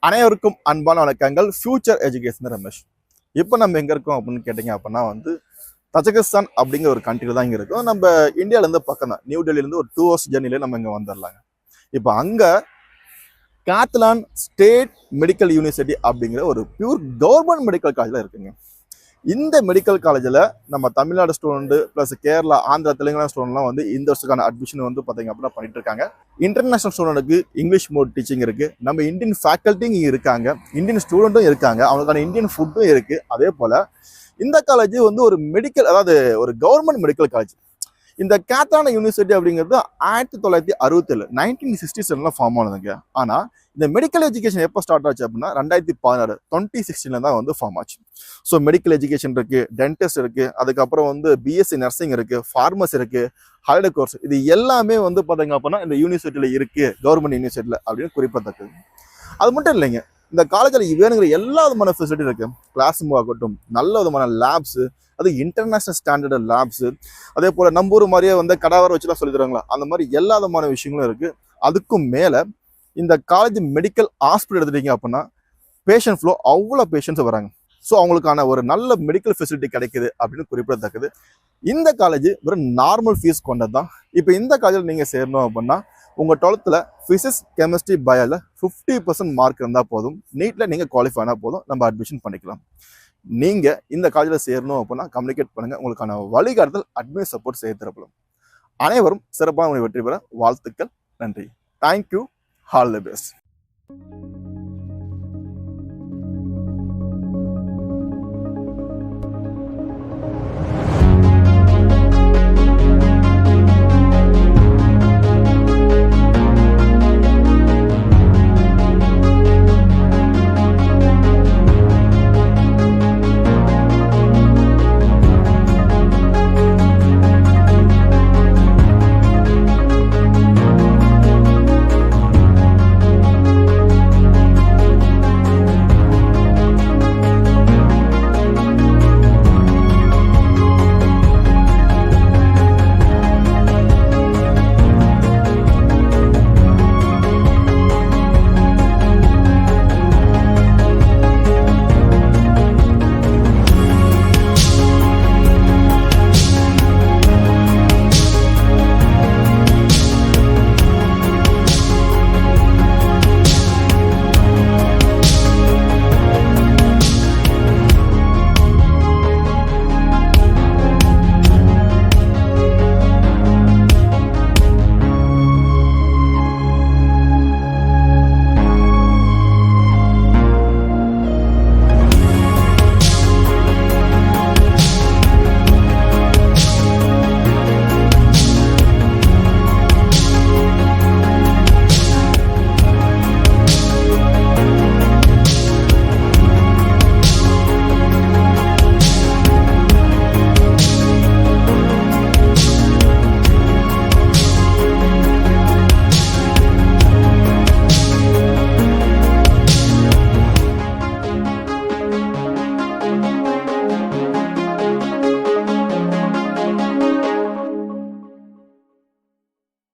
அனைவருக்கும் அன்பான வணக்கங்கள். Future education Ramesh. இப்போ நம்ம எங்கே இருக்கோம் அப்படின்னு கேட்டிங்க அப்படின்னா தஜகிஸ்தான் அப்படிங்கிற ஒரு கண்ட்ரியில் தான் இங்கே இருக்கும். நம்ம இந்தியாவிலேருந்து பக்கம் தான், நியூ டெல்லியிலேருந்து ஒரு 2 hours ஜர்னிலே நம்ம இங்கே வந்துடலாங்க. இப்போ அங்கே காத்லான் ஸ்டேட் மெடிக்கல் யூனிவர்சிட்டி அப்படிங்கிற ஒரு பியூர் கவர்மெண்ட் மெடிக்கல் காலேஜில் இருக்குங்க. இந்த மெடிக்கல் காலேஜில் நம்ம தமிழ்நாடு ஸ்டூடெண்ட் ப்ளஸ் கேரளா, ஆந்திரா, தெலுங்கானா ஸ்டூடெண்ட்லாம் இந்த வருஷத்துக்கான அட்மிஷன் பார்த்தீங்க அப்படின்னா பண்ணிட்டு இருக்காங்க. இன்டர்நேஷனல் ஸ்டூடெண்ட்டுக்கு இங்கிலீஷ் மோட் டீச்சிங் இருக்குது. நம்ம இந்தியன் ஃபேக்கல்ட்டி இங்கே இருக்காங்க, இந்தியன் ஸ்டூடெண்ட்டும் இருக்காங்க, அவங்களுக்கான இந்தியன் ஃபுட்டும் இருக்குது. அதே போல் இந்த காலேஜ் ஒரு மெடிக்கல், அதாவது ஒரு கவர்மெண்ட் மெடிக்கல் காலேஜ். இந்த காத்லான் யூனிவர்சிட்டி அப்படிங்கிறது 1967 1967 ஃபார்ம் ஆனதுங்க. ஆனால் இந்த மெடிக்கல் எஜுகேஷன் எப்போ ஸ்டார்ட் ஆச்சு அப்படின்னா 2016 2016 தான் ஃபார்ம் ஆச்சு. ஸோ மெடிக்கல் எஜுகேஷன் இருக்குது, டென்டிஸ்ட் இருக்குது, அதுக்கப்புறம் பிஎஸ்சி நர்சிங் இருக்குது, ஃபார்மசி இருக்குது, ஹாலிடே கோர்ஸ், இது எல்லாமே பார்த்தீங்க அப்படின்னா இந்த யூனிவர்சிட்டியில் இருக்குது, கவர்மெண்ட் யூனிவர்சிட்டியில் அப்படின்னு குறிப்பிடத்தக்கது. அது மட்டும் இல்லைங்க, இந்த காலேஜில் வேணுங்கிற எல்லா விதமான ஃபெசிலிட்டி இருக்குது. கிளாஸ் ரூம் ஆகட்டும், நல்ல விதமான லேப்ஸு, அது இன்டர்நேஷனல் ஸ்டாண்டர்டு லேப்ஸு, அதே போல் நம்ம ஊர் மாதிரியே கடாவரை வச்சுலாம் சொல்லி தருவாங்களா, அந்த மாதிரி எல்லா விதமான விஷயங்களும் இருக்குது. அதுக்கும் மேலே இந்த காலேஜ் மெடிக்கல் ஹாஸ்பிட்டல் எடுத்துட்டீங்க அப்படின்னா பேஷண்ட் ஃப்ளோ அவ்வளோ பேஷண்ட்ஸ் வராங்க. ஸோ அவங்களுக்கான ஒரு நல்ல மெடிக்கல் ஃபெசிலிட்டி கிடைக்குது அப்படின்னு குறிப்பிடத்தக்கது. இந்த காலேஜ் ஒரு நார்மல் ஃபீஸ் கொண்டது தான். இப்போ இந்த காலேஜில் நீங்கள் சேரணும் அப்படின்னா உங்கள் 12th ஃபிசிக்ஸ், கெமிஸ்ட்ரி, பயோவில் 50% மார்க் இருந்தால் போதும். நீட்டில் நீங்கள் குவாலிஃபை ஆனால் போதும், நம்ம அட்மிஷன் பண்ணிக்கலாம். நீங்கள் இந்த காலேஜில் சேரணும் அப்படின்னா கம்யூனிகேட் பண்ணுங்கள். உங்களுக்கான வழிகாட்டுதல், அட்மிஷன் சப்போர்ட் செய்ய தரப்படும். அனைவரும் சிறப்பாக வெற்றி பெற வாழ்த்துக்கள். நன்றி. தேங்க்யூ. All the best.